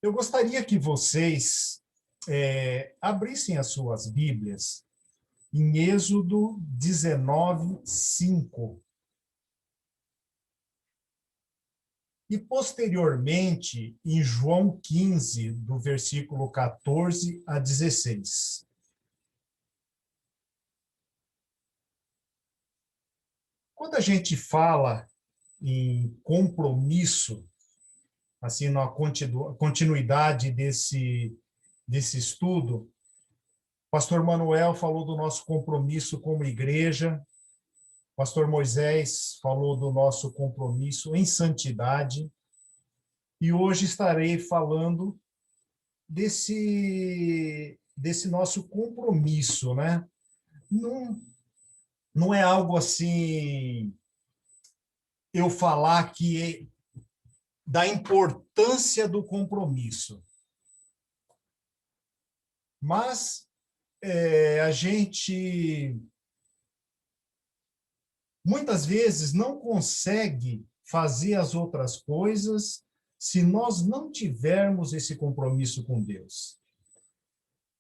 Eu gostaria que vocês abrissem as suas Bíblias em Êxodo 19, 5. E, posteriormente, em João 15, do versículo 14 a 16. Quando a gente fala em compromisso, assim, na continuidade desse estudo, Pastor Manuel falou do nosso compromisso como igreja, Pastor Moisés falou do nosso compromisso em santidade, e hoje estarei falando desse nosso compromisso, né? Não é algo assim, eu falar que da importância do compromisso, mas a gente muitas vezes não consegue fazer as outras coisas se nós não tivermos esse compromisso com Deus.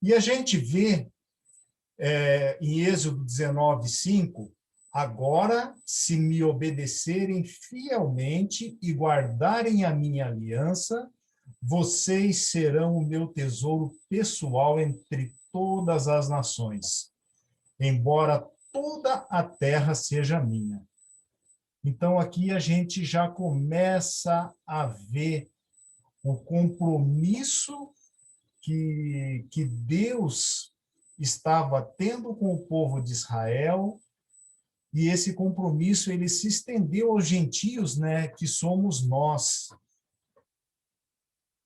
E a gente vê em Êxodo 19, 5, agora, se me obedecerem fielmente e guardarem a minha aliança, vocês serão o meu tesouro pessoal entre todas as nações, embora toda a terra seja minha. Então, aqui a gente já começa a ver o compromisso que Deus estava tendo com o povo de Israel, e esse compromisso ele se estendeu aos gentios, né, que somos nós.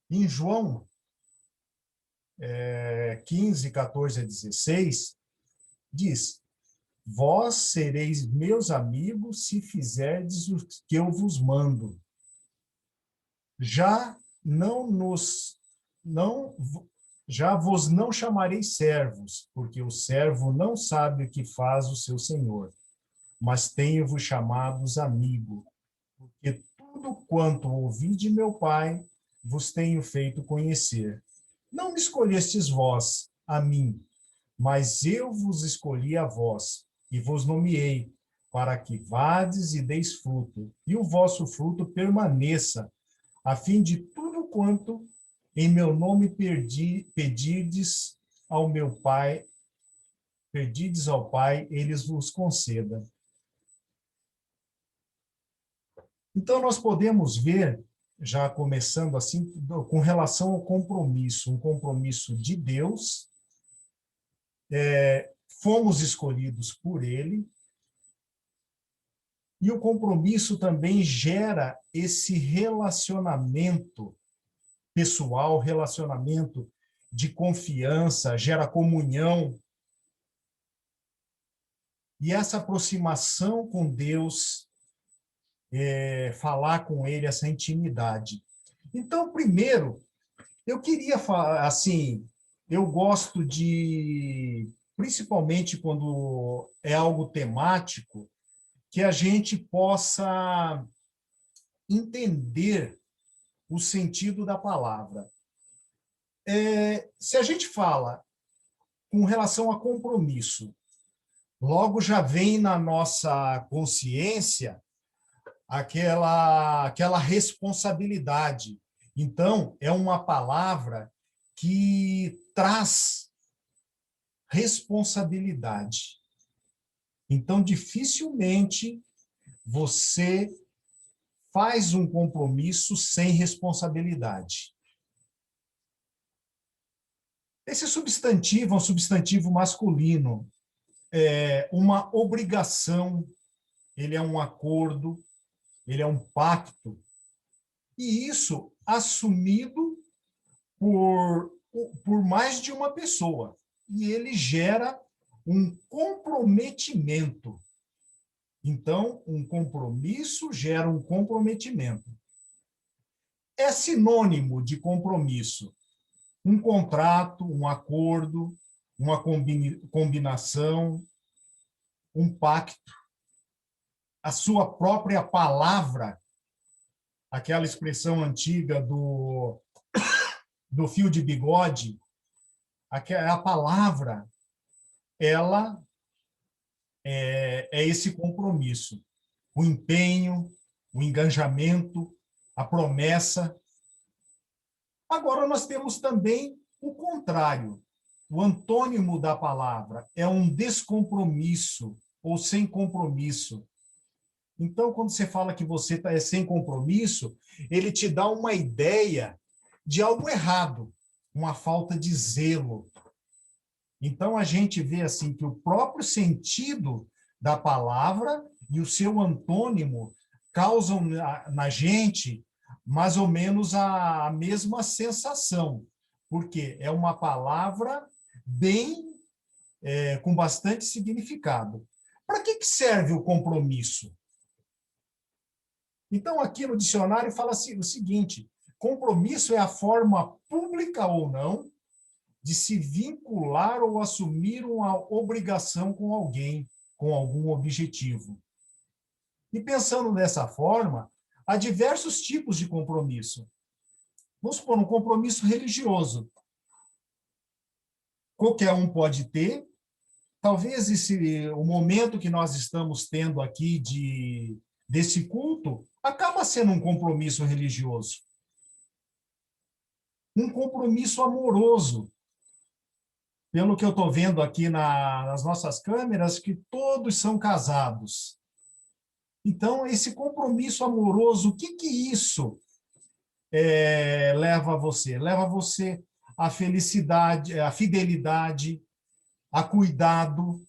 Em João 15, 14 a 16, diz: vós sereis meus amigos se fizerdes o que eu vos mando. Já vos não chamarei servos, porque o servo não sabe o que faz o seu senhor, mas tenho-vos chamados amigo, porque tudo quanto ouvi de meu Pai vos tenho feito conhecer. Não me escolhestes vós, a mim, mas eu vos escolhi a vós, e vos nomeei, para que vades e deis fruto, e o vosso fruto permaneça, a fim de tudo quanto em meu nome pedirdes ao meu Pai, pedirdes ao Pai, eles vos conceda. Então, nós podemos ver, já começando assim, com relação ao compromisso, um compromisso de Deus, fomos escolhidos por Ele, e o compromisso também gera esse relacionamento pessoal, relacionamento de confiança, gera comunhão. E essa aproximação com Deus, falar com Ele, essa intimidade. Então, primeiro, eu queria falar, assim, eu gosto de, principalmente quando é algo temático, que a gente possa entender o sentido da palavra. Se a gente fala com relação a compromisso, logo já vem na nossa consciência aquela responsabilidade. Então, é uma palavra que traz responsabilidade. Então, dificilmente você faz um compromisso sem responsabilidade. Esse substantivo é um substantivo masculino, uma obrigação, ele é um acordo, ele é um pacto, e isso assumido por mais de uma pessoa, e ele gera um comprometimento. Então, um compromisso gera um comprometimento. É sinônimo de compromisso um contrato, um acordo, uma combinação, um pacto, a sua própria palavra, aquela expressão antiga do do fio de bigode, a palavra, ela é esse compromisso, o empenho, o engajamento, a promessa. Agora, nós temos também o contrário. O antônimo da palavra é um descompromisso ou sem compromisso. Então, quando você fala que você é sem compromisso, ele te dá uma ideia de algo errado, uma falta de zelo. Então, a gente vê assim que o próprio sentido da palavra e o seu antônimo causam na gente mais ou menos a mesma sensação, porque é uma palavra bem, com bastante significado. Para que serve o compromisso? Então, aqui no dicionário fala assim, o seguinte: compromisso é a forma pública ou não de se vincular ou assumir uma obrigação com alguém, com algum objetivo. E pensando dessa forma, há diversos tipos de compromisso. Vamos supor, um compromisso religioso. Qualquer um pode ter. Talvez o momento que nós estamos tendo aqui desse culto acaba sendo um compromisso religioso. Um compromisso amoroso. Pelo que eu estou vendo aqui nas nossas câmeras, que todos são casados. Então, esse compromisso amoroso, o que isso leva a você? Leva você à felicidade, à fidelidade, a cuidado,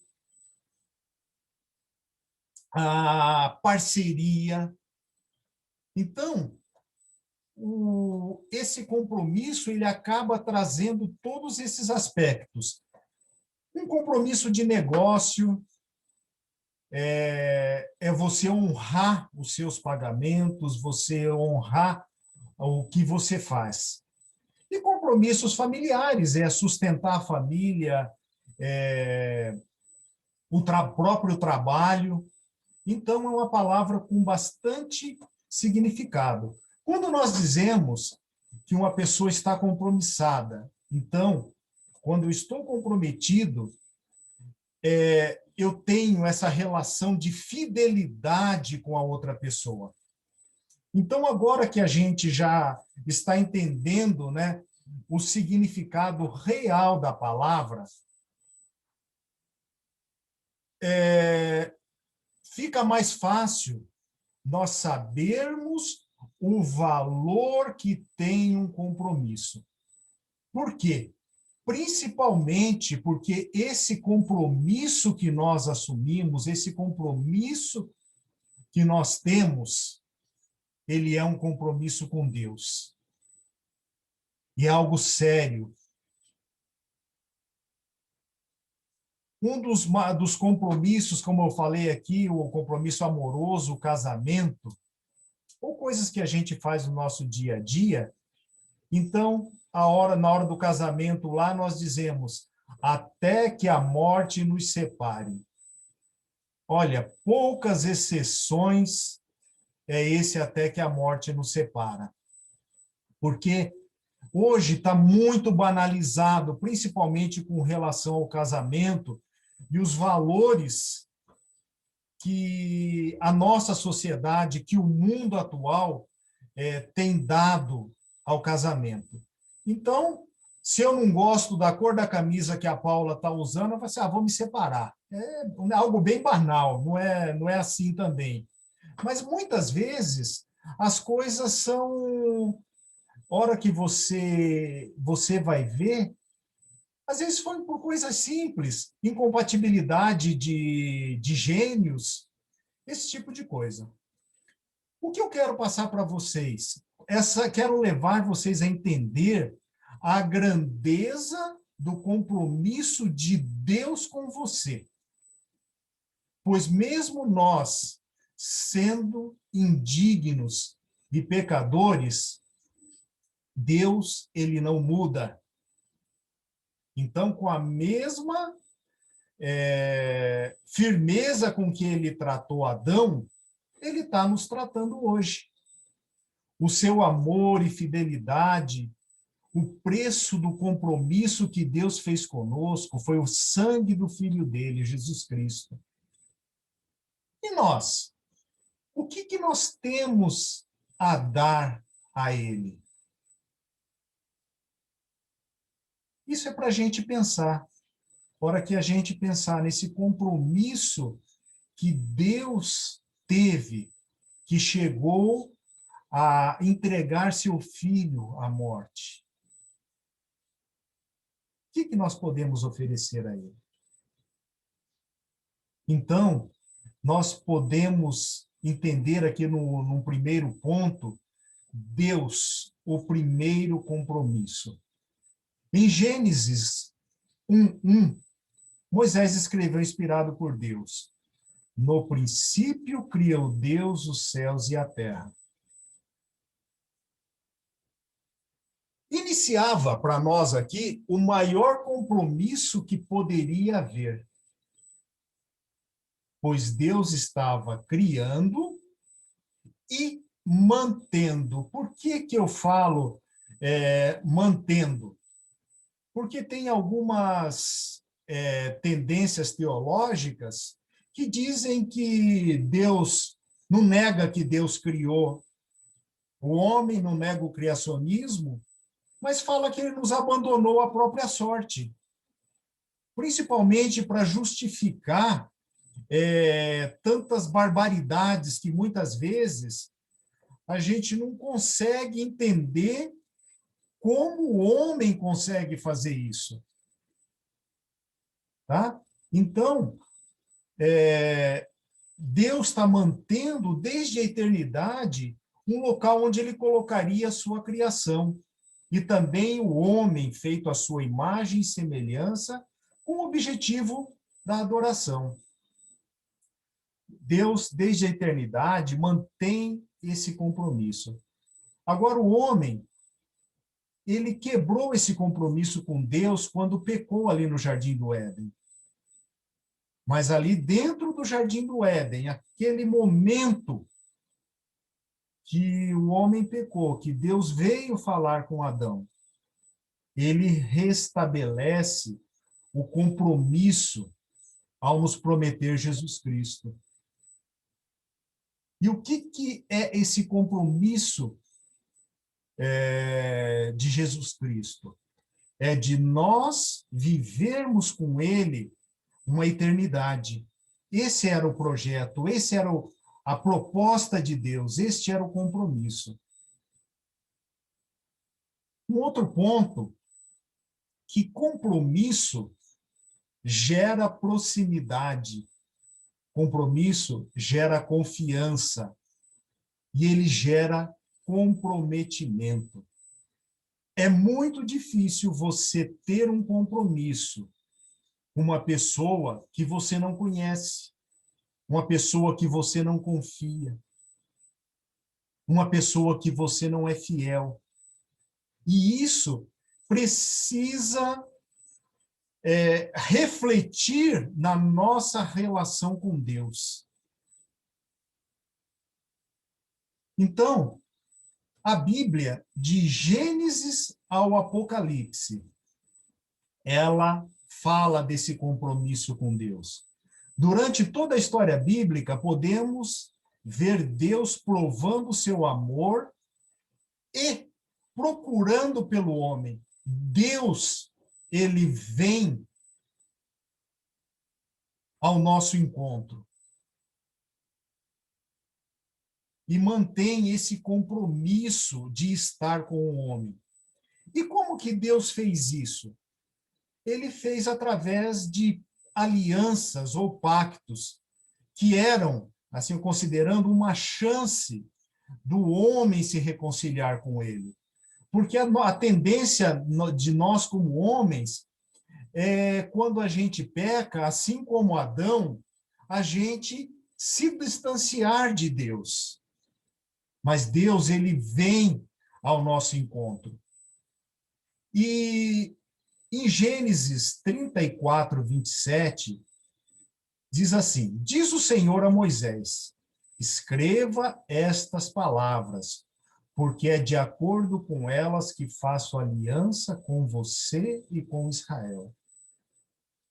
a parceria. Então, esse compromisso ele acaba trazendo todos esses aspectos. Um compromisso de negócio é você honrar os seus pagamentos, você honrar o que você faz. E compromissos familiares é sustentar a família, o próprio trabalho. Então, é uma palavra com bastante significado. Quando nós dizemos que uma pessoa está compromissada, então, quando eu estou comprometido, eu tenho essa relação de fidelidade com a outra pessoa. Então, agora que a gente já está entendendo, né, o significado real da palavra, fica mais fácil nós sabermos o valor que tem um compromisso. Por quê? Principalmente porque esse compromisso que nós assumimos, esse compromisso que nós temos, ele é um compromisso com Deus. E é algo sério. Um dos compromissos, como eu falei aqui, o compromisso amoroso, o casamento, ou coisas que a gente faz no nosso dia a dia. Então, na hora do casamento, lá nós dizemos, até que a morte nos separe. Olha, poucas exceções é esse até que a morte nos separa. Porque hoje está muito banalizado, principalmente com relação ao casamento, e os valores que a nossa sociedade, que o mundo atual tem dado ao casamento. Então, se eu não gosto da cor da camisa que a Paula está usando, eu vou assim, vou me separar. É algo bem banal, não é assim também. Mas, muitas vezes, as coisas são... hora que você vai ver, às vezes foi por coisas simples, incompatibilidade de gênios, esse tipo de coisa. O que eu quero passar para vocês? Quero levar vocês a entender a grandeza do compromisso de Deus com você. Pois mesmo nós, sendo indignos e pecadores, Deus, ele não muda. Então, com a mesma firmeza com que ele tratou Adão, ele está nos tratando hoje. O seu amor e fidelidade, O preço do compromisso que Deus fez conosco foi o sangue do Filho dele, Jesus Cristo. E nós? O que nós temos a dar a ele? Isso é para a gente pensar. Hora que a gente pensar nesse compromisso que Deus teve, que chegou a entregar seu filho à morte. O que nós podemos oferecer a ele? Então, nós podemos entender aqui num primeiro ponto, Deus, o primeiro compromisso. Em Gênesis 1:1, Moisés escreveu, inspirado por Deus: no princípio criou Deus os céus e a terra. Iniciava para nós aqui o maior compromisso que poderia haver, pois Deus estava criando e mantendo. Por que eu falo mantendo? Porque tem algumas tendências teológicas que dizem que Deus não nega que Deus criou o homem, não nega o criacionismo, mas fala que ele nos abandonou à própria sorte, principalmente para justificar tantas barbaridades que muitas vezes a gente não consegue entender como o homem consegue fazer isso. Tá? Então, Deus está mantendo desde a eternidade um local onde ele colocaria a sua criação. E também o homem feito à sua imagem e semelhança, com o objetivo da adoração. Deus, desde a eternidade, mantém esse compromisso. Agora, o homem, ele quebrou esse compromisso com Deus quando pecou ali no Jardim do Éden. Mas ali dentro do Jardim do Éden, aquele momento que o homem pecou, que Deus veio falar com Adão, ele restabelece o compromisso ao nos prometer Jesus Cristo. E o que é esse compromisso de Jesus Cristo? É de nós vivermos com ele uma eternidade. Esse era o projeto, esse era a proposta de Deus, este era o compromisso. Um outro ponto, que compromisso gera proximidade, compromisso gera confiança e ele gera comprometimento. É muito difícil você ter um compromisso com uma pessoa que você não conhece, uma pessoa que você não confia, uma pessoa que você não é fiel. E isso precisa refletir na nossa relação com Deus. Então, a Bíblia, de Gênesis ao Apocalipse, ela fala desse compromisso com Deus. Durante toda a história bíblica, podemos ver Deus provando seu amor e procurando pelo homem. Deus, ele vem ao nosso encontro e mantém esse compromisso de estar com o homem. E como que Deus fez isso? Ele fez através de alianças ou pactos que eram, assim, considerando uma chance do homem se reconciliar com ele. Porque a tendência de nós como homens é, quando a gente peca, assim como Adão, a gente se distanciar de Deus. Mas Deus, ele vem ao nosso encontro. E em Gênesis 34, 27, diz assim: diz o Senhor a Moisés: escreva estas palavras porque é de acordo com elas que faço aliança com você e com Israel.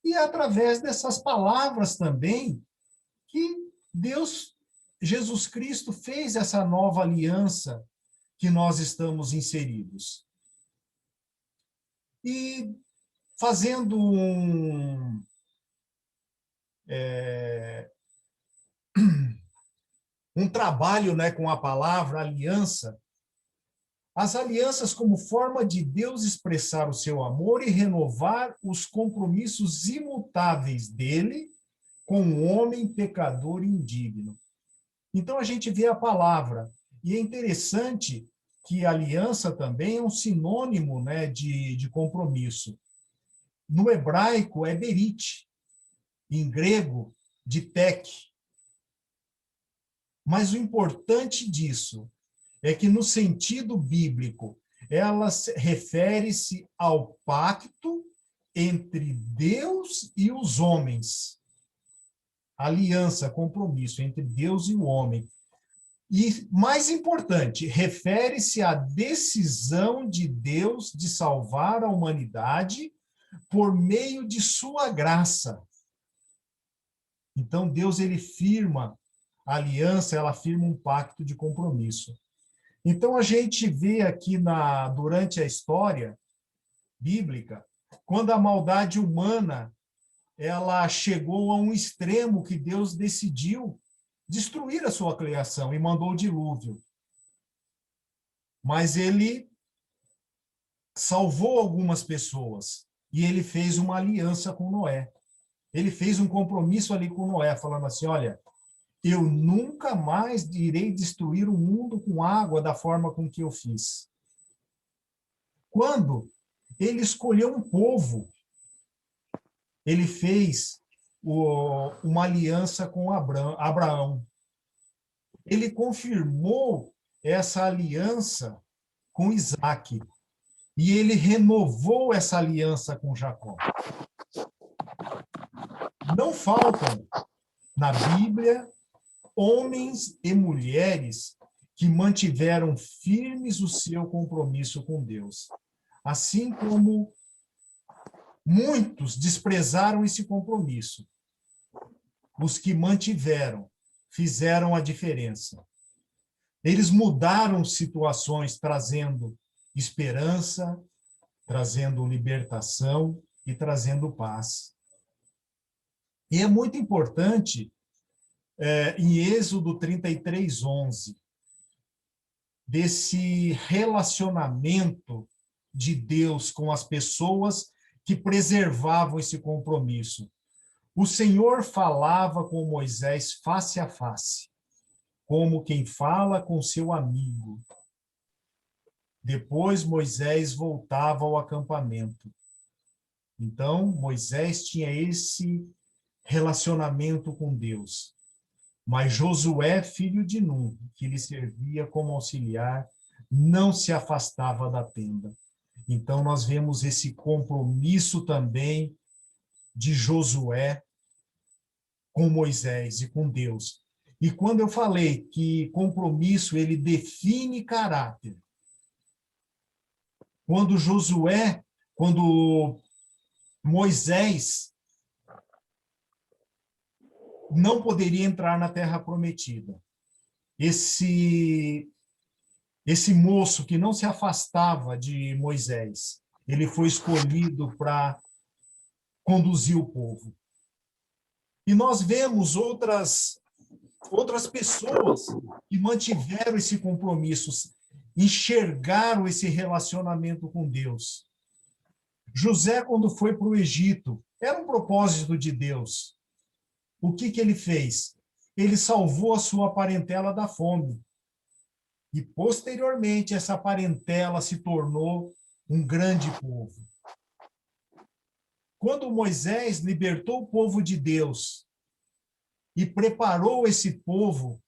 E é através dessas palavras também que Deus, Jesus Cristo, fez essa nova aliança que nós estamos inseridos. E fazendo um trabalho, né, com a palavra aliança, as alianças como forma de Deus expressar o seu amor e renovar os compromissos imutáveis dele com o homem pecador e indigno. Então a gente vê a palavra, e é interessante que aliança também é um sinônimo, né, de compromisso. No hebraico é berit, em grego, ditek. Mas o importante disso é que, no sentido bíblico, ela refere-se ao pacto entre Deus e os homens. Aliança, compromisso entre Deus e o homem. E, mais importante, refere-se à decisão de Deus de salvar a humanidade por meio de sua graça. Então, Deus, ele firma a aliança, ela firma um pacto de compromisso. Então, a gente vê aqui durante a história bíblica, quando a maldade humana ela chegou a um extremo que Deus decidiu destruir a sua criação e mandou o dilúvio. Mas ele salvou algumas pessoas e ele fez uma aliança com Noé. Ele fez um compromisso ali com Noé, falando assim, olha, eu nunca mais irei destruir o mundo com água da forma com que eu fiz. Quando ele escolheu um povo, ele fez uma aliança com Abraão. Ele confirmou essa aliança com Isaac. E ele renovou essa aliança com Jacó. Não faltam na Bíblia homens e mulheres que mantiveram firmes o seu compromisso com Deus. Assim como muitos desprezaram esse compromisso, os que mantiveram fizeram a diferença. Eles mudaram situações, trazendo esperança, trazendo libertação e trazendo paz. E é muito importante, em Êxodo 33:11, desse relacionamento de Deus com as pessoas que preservavam esse compromisso. O Senhor falava com Moisés face a face, como quem fala com seu amigo. Depois Moisés voltava ao acampamento. Então, Moisés tinha esse relacionamento com Deus. Mas Josué, filho de Num, que lhe servia como auxiliar, não se afastava da tenda. Então, nós vemos esse compromisso também de Josué com Moisés e com Deus. E quando eu falei que compromisso, ele define caráter, quando Moisés não poderia entrar na Terra Prometida, esse moço que não se afastava de Moisés, ele foi escolhido para conduzir o povo. E nós vemos outras pessoas que mantiveram esse compromisso, enxergaram esse relacionamento com Deus. José, quando foi para o Egito, era um propósito de Deus. O que ele fez? Ele salvou a sua parentela da fome. E, posteriormente, essa parentela se tornou um grande povo. Quando Moisés libertou o povo de Deus e preparou esse povo,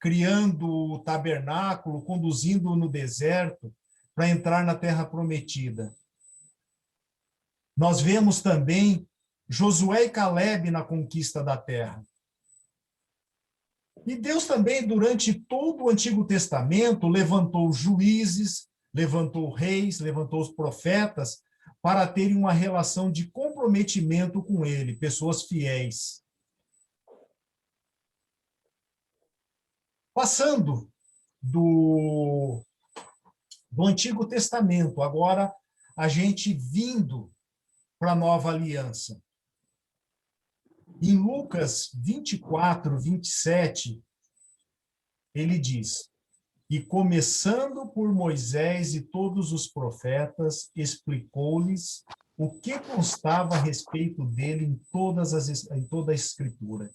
criando o tabernáculo, conduzindo-o no deserto para entrar na Terra Prometida. Nós vemos também Josué e Calebe na conquista da terra. E Deus também, durante todo o Antigo Testamento, levantou juízes, levantou reis, levantou os profetas para terem uma relação de comprometimento com ele, pessoas fiéis. Passando do Antigo Testamento, agora a gente vindo para a Nova Aliança. Em Lucas 24, 27, ele diz: e começando por Moisés e todos os profetas, explicou-lhes o que constava a respeito dele em toda a Escritura.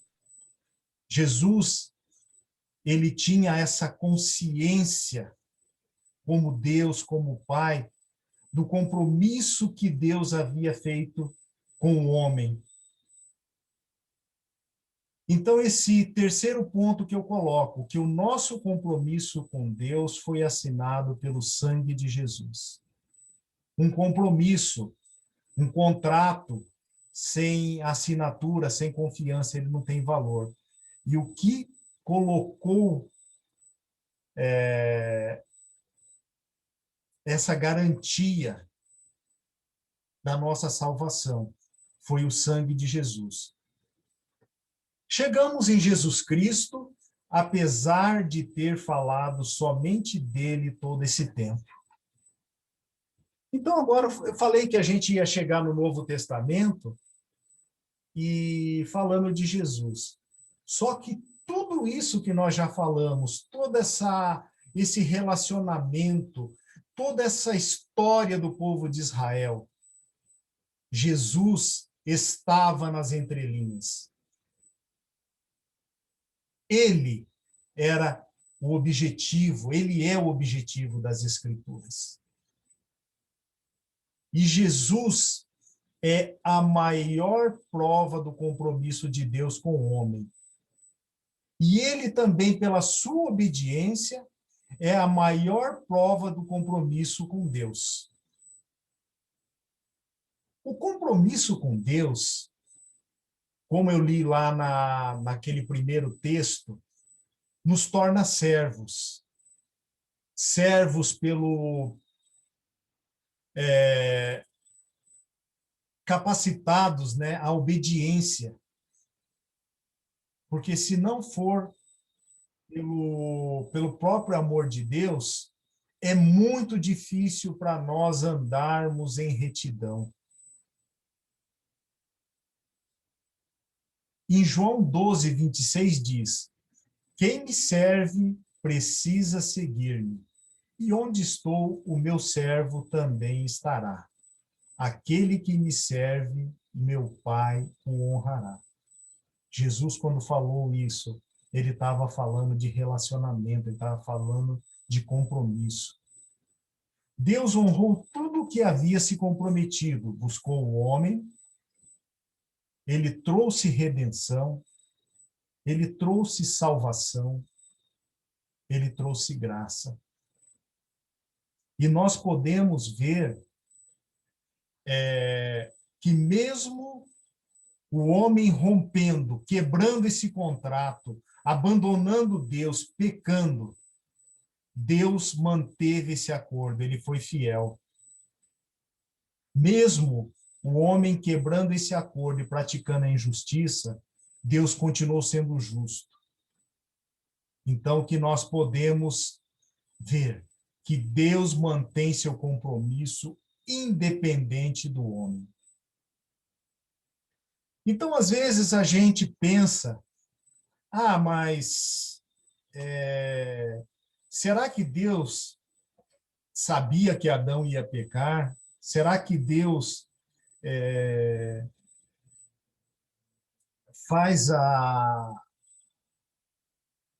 Jesus, ele tinha essa consciência, como Deus, como Pai, do compromisso que Deus havia feito com o homem. Então, esse terceiro ponto que eu coloco, que o nosso compromisso com Deus foi assinado pelo sangue de Jesus. Um compromisso, um contrato sem assinatura, sem confiança, ele não tem valor. E o que colocou essa garantia da nossa salvação foi o sangue de Jesus. Chegamos em Jesus Cristo, apesar de ter falado somente dele todo esse tempo. Então, agora, eu falei que a gente ia chegar no Novo Testamento e falando de Jesus. Só que tudo isso que nós já falamos, esse relacionamento, toda essa história do povo de Israel, Jesus estava nas entrelinhas. Ele era o objetivo, ele é o objetivo das Escrituras. E Jesus é a maior prova do compromisso de Deus com o homem. E ele também, pela sua obediência, é a maior prova do compromisso com Deus. O compromisso com Deus, como eu li lá naquele primeiro texto, nos torna servos. Servos capacitados, né, à obediência. Porque se não for pelo próprio amor de Deus, é muito difícil para nós andarmos em retidão. Em João 12, 26 diz: quem me serve precisa seguir-me, e onde estou, o meu servo também estará. Aquele que me serve, meu Pai o honrará. Jesus, quando falou isso, ele estava falando de relacionamento, ele estava falando de compromisso. Deus honrou tudo o que havia se comprometido, buscou o homem, ele trouxe redenção, ele trouxe salvação, ele trouxe graça. E nós podemos ver que mesmo o homem rompendo, quebrando esse contrato, abandonando Deus, pecando, Deus manteve esse acordo, ele foi fiel. Mesmo o homem quebrando esse acordo e praticando a injustiça, Deus continuou sendo justo. Então, que nós podemos ver que Deus mantém seu compromisso independente do homem. Então, às vezes, a gente pensa, mas será que Deus sabia que Adão ia pecar? Será que Deus faz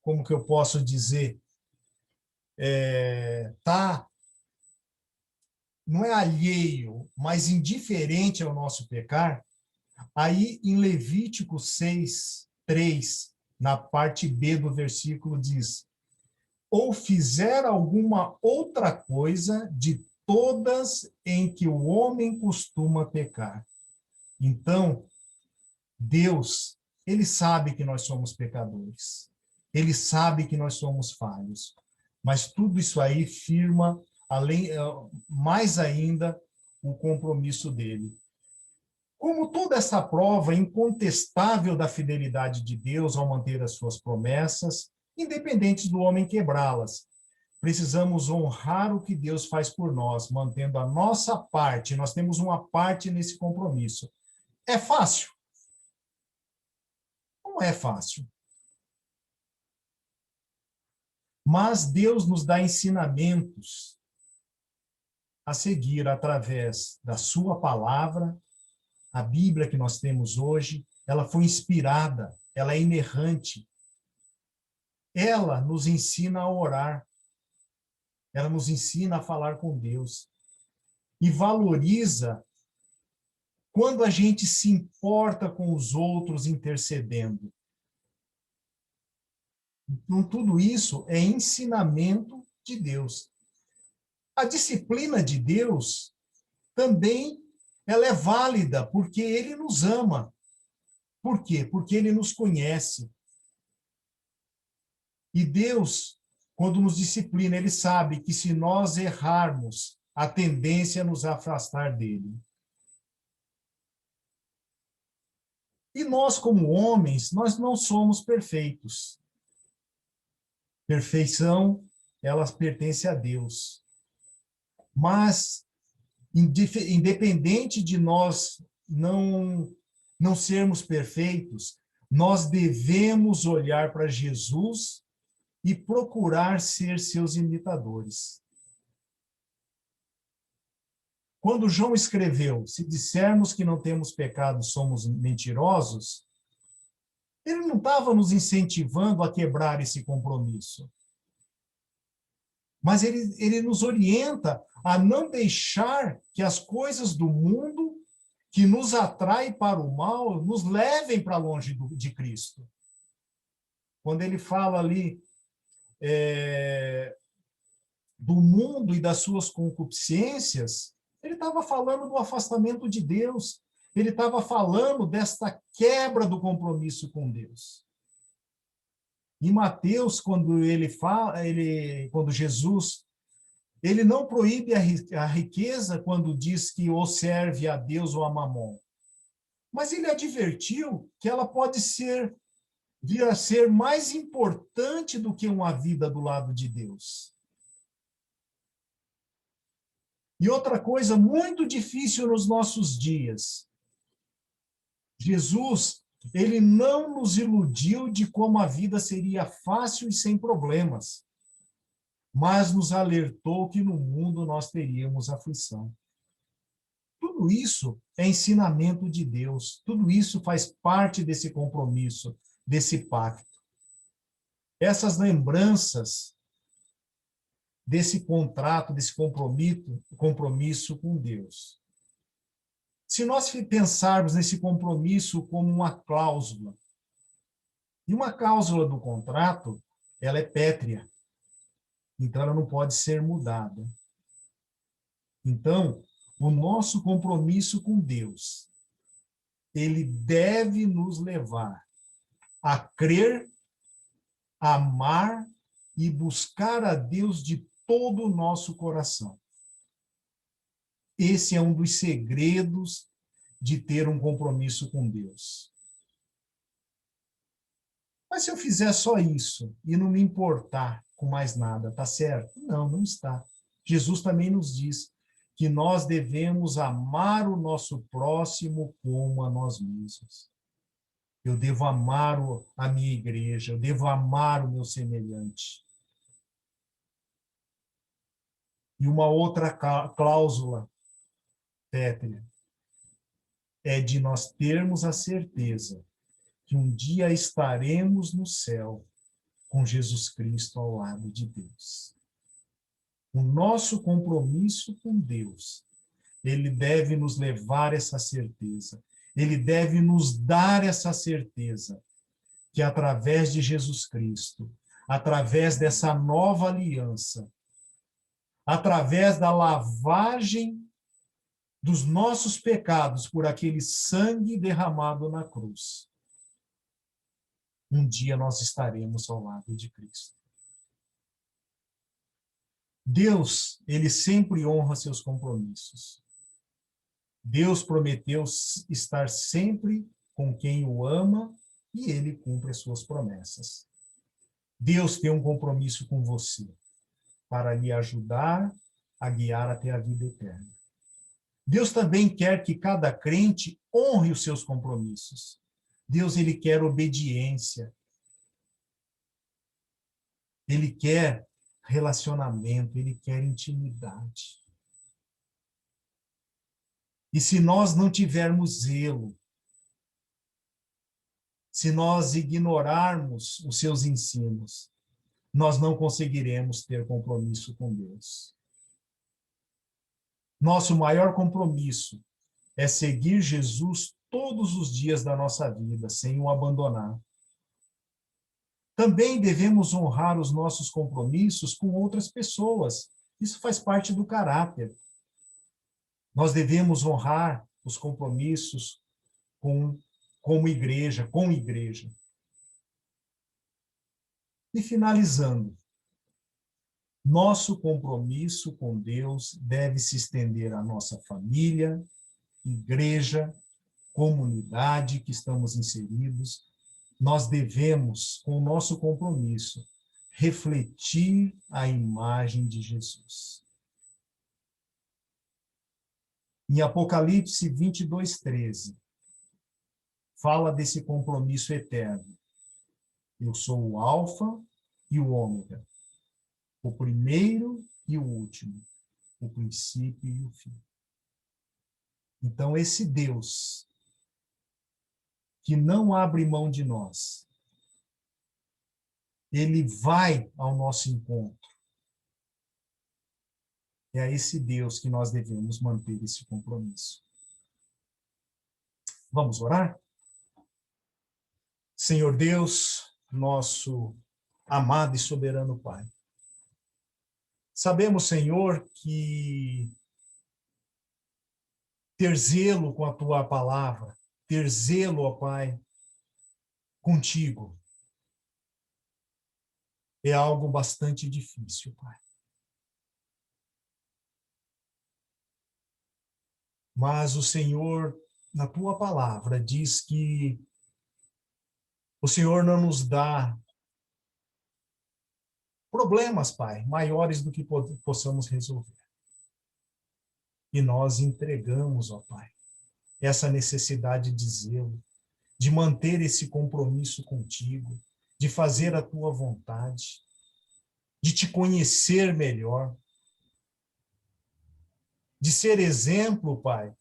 como que eu posso dizer, não é alheio, mas indiferente ao nosso pecar? Aí, em Levítico 6, 3, na parte B do versículo, diz: ou fizer alguma outra coisa de todas em que o homem costuma pecar. Então, Deus, ele sabe que nós somos pecadores. Ele sabe que nós somos falhos. Mas tudo isso aí firma, mais ainda, o compromisso dele. Como toda essa prova incontestável da fidelidade de Deus ao manter as suas promessas, independentes do homem quebrá-las, precisamos honrar o que Deus faz por nós, mantendo a nossa parte. Nós temos uma parte nesse compromisso. É fácil? Não é fácil. Mas Deus nos dá ensinamentos a seguir através da sua palavra. A Bíblia que nós temos hoje, ela foi inspirada, ela é inerrante. Ela nos ensina a orar. Ela nos ensina a falar com Deus. E valoriza quando a gente se importa com os outros intercedendo. Então, tudo isso é ensinamento de Deus. A disciplina de Deus também ela é válida, porque ele nos ama. Por quê? Porque ele nos conhece. E Deus, quando nos disciplina, ele sabe que se nós errarmos, a tendência é nos afastar dele. E nós, como homens, nós não somos perfeitos. Perfeição, ela pertence a Deus. Mas, independente de nós não sermos perfeitos, nós devemos olhar para Jesus e procurar ser seus imitadores. Quando João escreveu, se dissermos que não temos pecado, somos mentirosos, ele não estava nos incentivando a quebrar esse compromisso. Mas ele nos orienta a não deixar que as coisas do mundo que nos atraem para o mal nos levem para longe de Cristo. Quando ele fala ali do mundo e das suas concupiscências, ele estava falando do afastamento de Deus. Ele estava falando desta quebra do compromisso com Deus. Em Mateus, quando quando Jesus, ele não proíbe a riqueza quando diz que ou serve a Deus ou a Mamon. Mas ele advertiu que ela pode vir a ser mais importante do que uma vida do lado de Deus. E outra coisa muito difícil nos nossos dias. Jesus, ele não nos iludiu de como a vida seria fácil e sem problemas, mas nos alertou que no mundo nós teríamos aflição. Tudo isso é ensinamento de Deus, tudo isso faz parte desse compromisso, desse pacto. Essas lembranças desse contrato, desse compromisso com Deus. Se nós pensarmos nesse compromisso como uma cláusula, e uma cláusula do contrato, ela é pétrea, então ela não pode ser mudada. Então, o nosso compromisso com Deus, ele deve nos levar a crer, amar e buscar a Deus de todo o nosso coração. Esse é um dos segredos de ter um compromisso com Deus. Mas se eu fizer só isso e não me importar com mais nada, tá certo? Não, não está. Jesus também nos diz que nós devemos amar o nosso próximo como a nós mesmos. Eu devo amar a minha igreja, eu devo amar o meu semelhante. E uma outra cláusula, pétrea, é de nós termos a certeza que um dia estaremos no céu com Jesus Cristo ao lado de Deus. O nosso compromisso com Deus, ele deve nos levar a essa certeza. Ele deve nos dar essa certeza que através de Jesus Cristo, através dessa nova aliança, através da lavagem dos nossos pecados por aquele sangue derramado na cruz, um dia nós estaremos ao lado de Cristo. Deus, ele sempre honra seus compromissos. Deus prometeu estar sempre com quem o ama e ele cumpre as suas promessas. Deus tem um compromisso com você para lhe ajudar a guiar até a vida eterna. Deus também quer que cada crente honre os seus compromissos. Deus, ele quer obediência. Ele quer relacionamento, ele quer intimidade. E se nós não tivermos zelo, se nós ignorarmos os seus ensinos, nós não conseguiremos ter compromisso com Deus. Nosso maior compromisso é seguir Jesus todos os dias da nossa vida, sem o abandonar. Também devemos honrar os nossos compromissos com outras pessoas. Isso faz parte do caráter. Nós devemos honrar os compromissos com igreja. E finalizando, nosso compromisso com Deus deve se estender à nossa família, igreja, comunidade que estamos inseridos. Nós devemos, com o nosso compromisso, refletir a imagem de Jesus. Em Apocalipse 22:13, fala desse compromisso eterno. Eu sou o Alfa e o Ômega, o primeiro e o último, o princípio e o fim. Então, esse Deus que não abre mão de nós, ele vai ao nosso encontro. É a esse Deus que nós devemos manter esse compromisso. Vamos orar? Senhor Deus, nosso amado e soberano Pai, sabemos, Senhor, que ter zelo com a Tua palavra, ter zelo, ó Pai, contigo, é algo bastante difícil, Pai. Mas o Senhor, na Tua palavra, diz que o Senhor não nos dá problemas, Pai, maiores do que possamos resolver. E nós entregamos, ó Pai, essa necessidade de zelo, de manter esse compromisso contigo, de fazer a Tua vontade, de te conhecer melhor, de ser exemplo, Pai,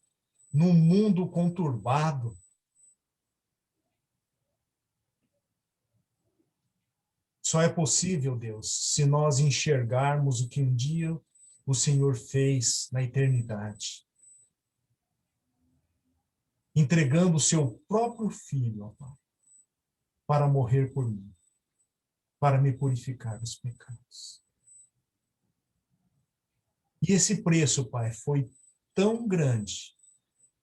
num mundo conturbado. Só é possível, Deus, se nós enxergarmos o que um dia o Senhor fez na eternidade, entregando o seu próprio Filho, ó Pai, para morrer por mim, para me purificar dos pecados. E esse preço, Pai, foi tão grande,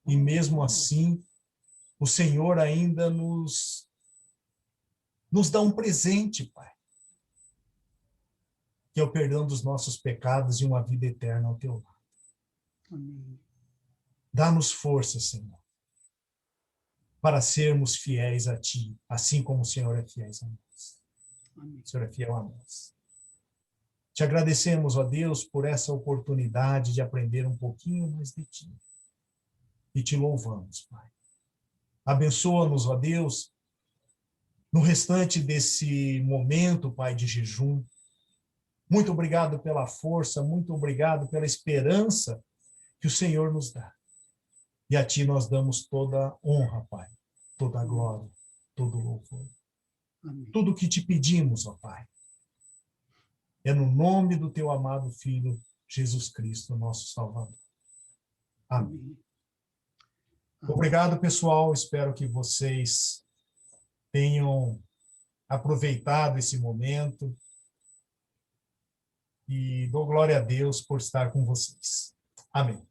e mesmo assim, o Senhor ainda nos dá um presente, Pai, que é o perdão dos nossos pecados e uma vida eterna ao Teu lado. Amém. Dá-nos força, Senhor, para sermos fiéis a Ti, assim como o Senhor é fiel a nós. Amém. O Senhor é fiel a nós. Te agradecemos, ó Deus, por essa oportunidade de aprender um pouquinho mais de Ti. E te louvamos, Pai. Abençoa-nos, ó Deus, no restante desse momento, Pai, de jejum. Muito obrigado pela força, muito obrigado pela esperança que o Senhor nos dá. E a Ti nós damos toda a honra, Pai, toda a glória, todo o louvor. Amém. Tudo o que te pedimos, ó Pai, é no nome do Teu amado Filho, Jesus Cristo, nosso Salvador. Amém. Amém. Obrigado, pessoal. Espero que vocês tenham aproveitado esse momento. E dou glória a Deus por estar com vocês. Amém.